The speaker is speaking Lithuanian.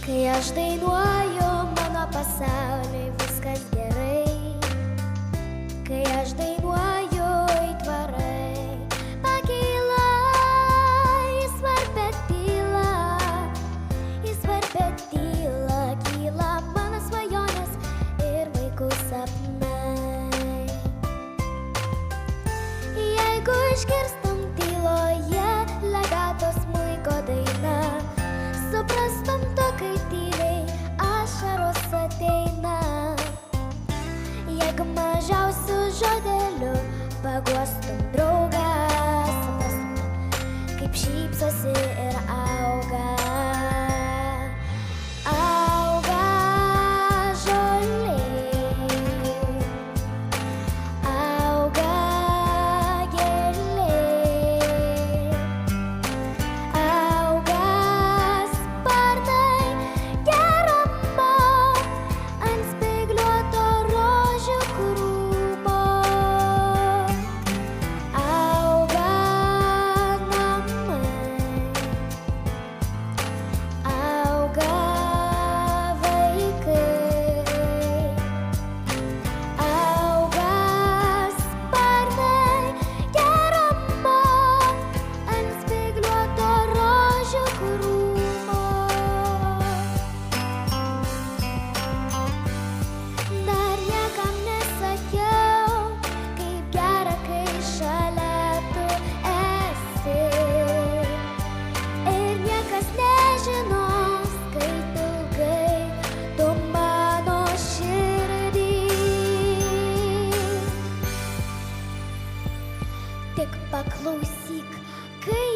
Kai aš dainuoju, mano pasauliui viskas gerai. Kai aš dainuoju, aitvarai pakyla į svarbią tylą, į svarbią tylą kyla mano svajonės ir vaikų sapnai. Jeigu išgirstum tyloje legato smuiko daina, suprastum tu, kai tyliai ašaros ateina. Jeigu mažiausiu žodeliu paguostum draugą, suprastum, kaip šypsosi ir auga. Auga žolė, auga gėlė, auga sparnai gerumo ant spygliuoto rožių krūmo. Auga namai, auga vaikai, auga sparnai gerumo ant spygliuoto rožių krūmo. Dar niekam nesakiau, kaip gera, kai šalia tu esi. Ir niekas nežinos, kaip ilgai tu mano širdį. Tik paklausyk, kai